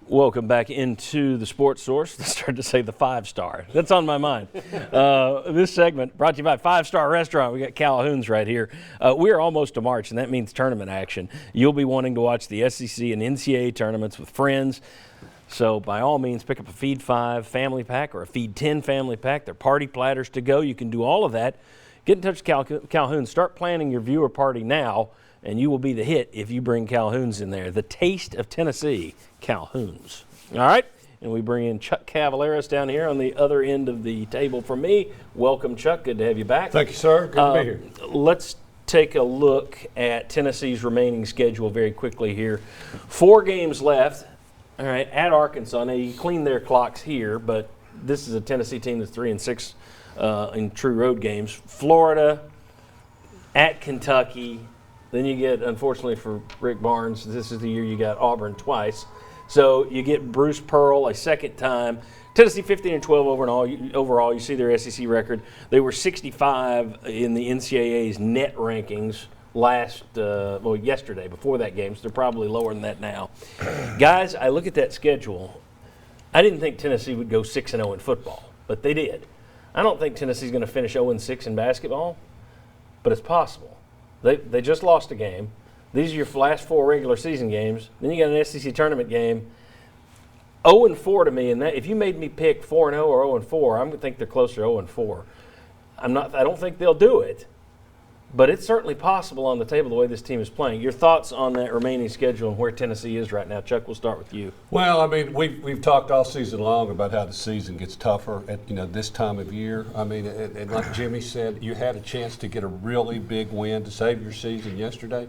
Welcome back into the Sports Source. I started to say the 5-star. That's on my mind. This segment brought to you by 5-Star Restaurant. We got Calhoun's right here. We're almost to March, and that means tournament action. You'll be wanting to watch the SEC and NCAA tournaments with friends. So by all means, pick up a Feed 5 family pack or a Feed 10 family pack. They're party platters to go. You can do all of that. Get in touch with Calhoun. Start planning your viewer party now, and you will be the hit if you bring Calhoun's in there. The taste of Tennessee, Calhoun's. All right? And we bring in Chuck Cavaleras down here on the other end of the table from me. Welcome, Chuck. Good to have you back. Thank you, sir. Good to be here. Let's take a look at Tennessee's remaining schedule very quickly here. 4 games left. All right, at Arkansas. Now, you clean their clocks here, but this is a Tennessee team that's 3-6 in true road games. Florida, at Kentucky. Then you get, unfortunately for Rick Barnes, this is the year you got Auburn twice. So you get Bruce Pearl a second time. Tennessee 15-12 overall. You see their SEC record. They were 65 in the NCAA's net rankings yesterday, before that game, so they're probably lower than that now. Guys, I look at that schedule. I didn't think Tennessee would go 6-0 in football, but they did. I don't think Tennessee's going to finish 0-6 in basketball, but it's possible. They just lost a game. These are your last 4 regular season games. Then you got an SEC tournament game. 0-4 to me, and that if you made me pick 4-0 or 0-4, I'm going to think they're closer to 0-4. I don't think they'll do it. But it's certainly possible on the table the way this team is playing. Your thoughts on that remaining schedule and where Tennessee is right now? Chuck, we'll start with you. Well, I mean, we've talked all season long about how the season gets tougher at this time of year. I mean, and like Jimmy said, you had a chance to get a really big win to save your season yesterday.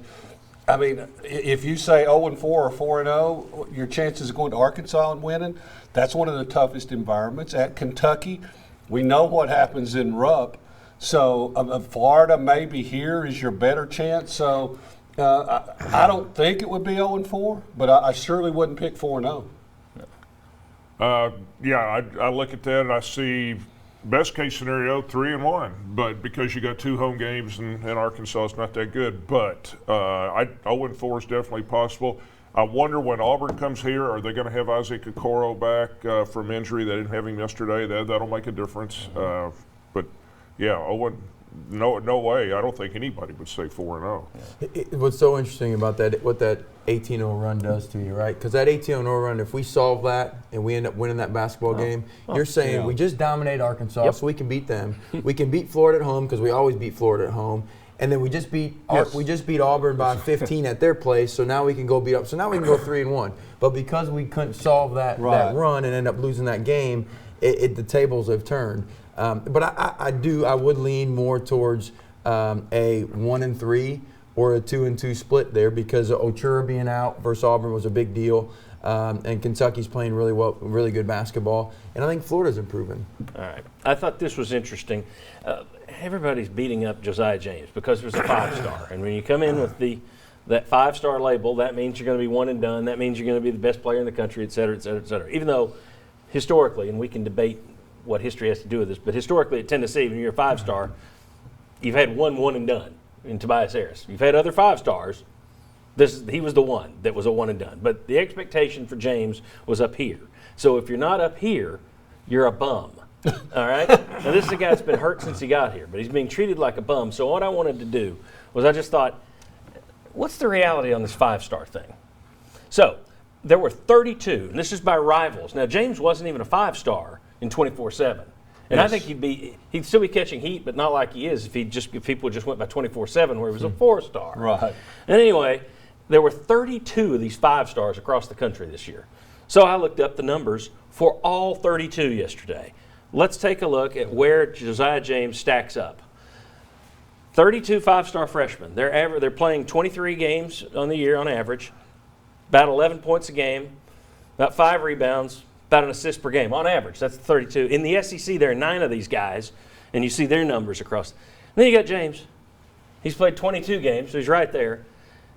I mean, if you say 0-4 or 4-0, your chances of going to Arkansas and winning, that's one of the toughest environments. At Kentucky, we know what happens in Rupp. So Florida maybe here is your better chance. So I don't think it would be 0-4, but I surely wouldn't pick 4-0. I look at that and I see best case scenario 3-1, but because you got 2 home games in Arkansas, it's not that good. But 0-4 is definitely possible. I wonder when Auburn comes here, are they going to have Isaac Okoro back from injury? They didn't have him yesterday. That'll make a difference. But yeah, no way. I don't think anybody would say 4-0. What's so interesting about that, what that 18-0 run does to you, right? Because that 18-0 run, if we solve that and we end up winning that basketball game, you're saying we just dominate Arkansas so we can beat them. We can beat Florida at home because we always beat Florida at home. And then we just beat Auburn by 15 at their place, so now we can go beat up. So now we can go 3-1. But because we couldn't solve that run and end up losing that game, the tables have turned. But I would lean more towards a 1-3 or a 2-2 split there because Ochura being out versus Auburn was a big deal, and Kentucky's playing really well, really good basketball, and I think Florida's improving. All right, I thought this was interesting. Everybody's beating up Josiah James because it was a 5-star, and when you come in with that 5-star label, that means you're going to be one and done. That means you're going to be the best player in the country, et cetera, et cetera, et cetera. Even though historically, and we can debate what history has to do with this, but historically at Tennessee, when you're a 5-star, you've had one and done in Tobias Harris. You've had other 5-stars. He was the one that was a one and done. But the expectation for James was up here. So if you're not up here, you're a bum. All right? Now, this is a guy that's been hurt since he got here, but he's being treated like a bum. So what I wanted to do was I just thought, what's the reality on this 5-star thing? So there were 32, and this is by Rivals. Now, James wasn't even a 5-star in 24/7. And I think he'd still be catching heat, but not like he is if people just went by 24/7 where he was a 4-star. Right. And anyway, there were 32 of these 5-stars across the country this year. So I looked up the numbers for all 32 yesterday. Let's take a look at where Josiah James stacks up. 32 5-star freshmen. They're playing 23 games on the year on average, about 11 points a game, about 5 rebounds, about an assist per game on average. That's 32. In the SEC, there are 9 of these guys, and you see their numbers across. And then you got James. He's played 22 games, so he's right there.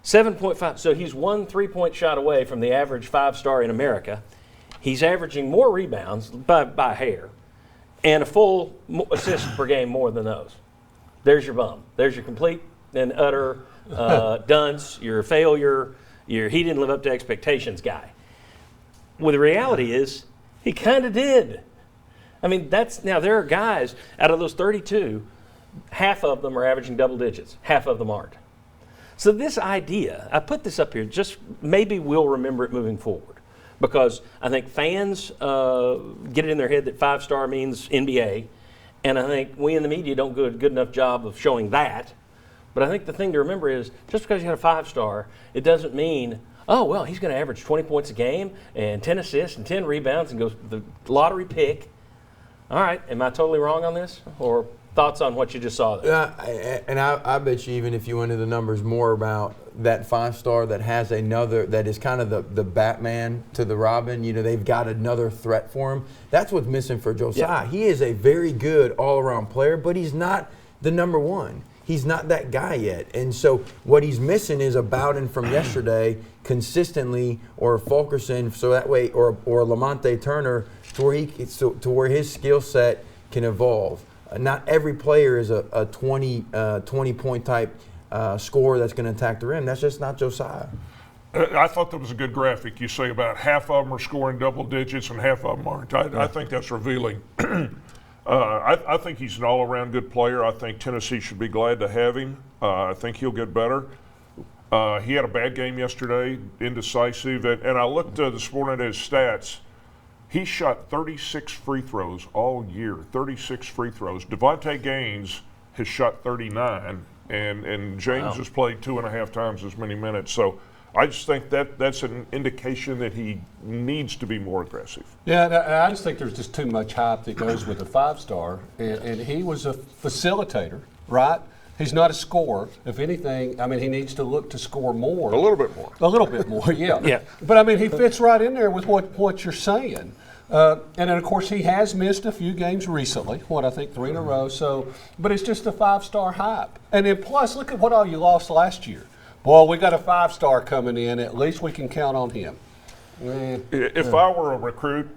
7.5. So he's 1 3-point shot away from the average 5-star in America. He's averaging more rebounds by a hair and a full assist per game more than those. There's your bum. There's your complete and utter dunce, your failure, he didn't live up to expectations guy. Well, the reality is he kind of did. I mean, now there are guys out of those 32, half of them are averaging double digits, half of them aren't. So this idea, I put this up here, just maybe we'll remember it moving forward, because I think fans get it in their head that 5-star means NBA, and I think we in the media don't do a good enough job of showing that. But I think the thing to remember is just because you had a 5-star, it doesn't mean, oh, well, he's going to average 20 points a game and 10 assists and 10 rebounds and go the lottery pick. All right, am I totally wrong on this? Or thoughts on what you just saw there? I bet you even if you went into the numbers more about that 5-star that has another, that is kind of the Batman to the Robin, they've got another threat for him. That's what's missing for Josiah. Yeah. He is a very good all-around player, but he's not the number one. He's not that guy yet. And so what he's missing is a Bowden from yesterday consistently, or Fulkerson, so that way, or Lamonte Turner, to where his skill set can evolve. Not every player is a 20-point type scorer that's going to attack the rim. That's just not Josiah. I thought that was a good graphic. You say about half of them are scoring double digits and half of them aren't. I think that's revealing. I think he's an all-around good player. I think Tennessee should be glad to have him. I think he'll get better. He had a bad game yesterday, indecisive, and I looked this morning at his stats. He shot 36 free throws all year, 36 free throws. Devontae Gaines has shot 39, and James has played 2.5 times as many minutes. So I just think that's an indication that he needs to be more aggressive. Yeah, and I just think there's just too much hype that goes with a 5-star, and he was a facilitator, right? He's not a scorer. If anything, I mean, he needs to look to score more. A little bit more. A little bit more, yeah. Yeah. But, I mean, he fits right in there with what you're saying. And then, of course, he has missed a few games recently, I think 3 in a row. So, but it's just a 5-star hype. And then plus, look at what all you lost last year. Boy, we got a 5-star coming in. At least we can count on him. If I were a recruit,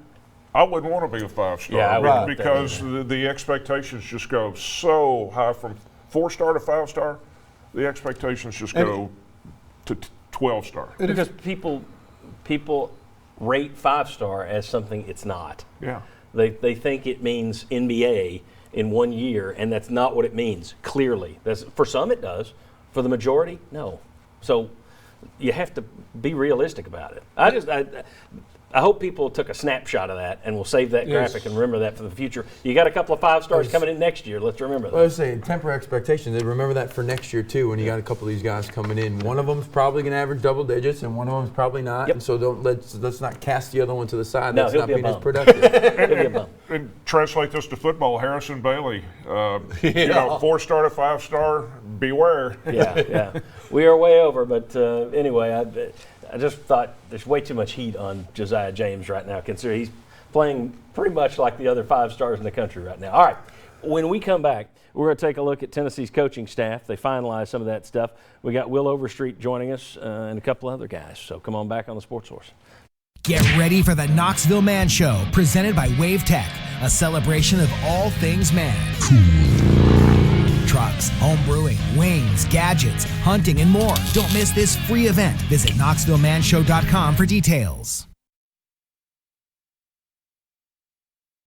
I wouldn't want to be a 5-star. Yeah, I wouldn't want that because the expectations just go so high from 4-star to 5-star. The expectations just go to 12-star. Because people rate 5-star as something it's not. Yeah. They think it means NBA in 1 year, and that's not what it means, clearly. For some it does. For the majority, no. So you have to be realistic about it. I hope people took a snapshot of that and will save that graphic and remember that for the future. You got a couple of 5-stars coming in next year. Let's remember that. I was saying, temper expectations. They remember that for next year, too, when you got a couple of these guys coming in. One of them's probably going to average double digits, and one of them's probably not. Yep. And so let's not cast the other one to the side. No, That's he'll not be a being as bum. productive. It'll be a bum. And translate this to football, Harrison Bailey. 4-star to 5-star, beware. Yeah. We are way over, but anyway, I just thought there's way too much heat on Josiah James right now, considering he's playing pretty much like the other 5-stars in the country right now. All right, when we come back, we're going to take a look at Tennessee's coaching staff. They finalized some of that stuff. We got Will Overstreet joining us and a couple other guys. So come on back on the Sports Source. Get ready for the Knoxville Man Show, presented by Wave Tech, a celebration of all things man. Trucks, home brewing, wings, gadgets, hunting, and more. Don't miss this free event. Visit KnoxvilleManShow.com for details.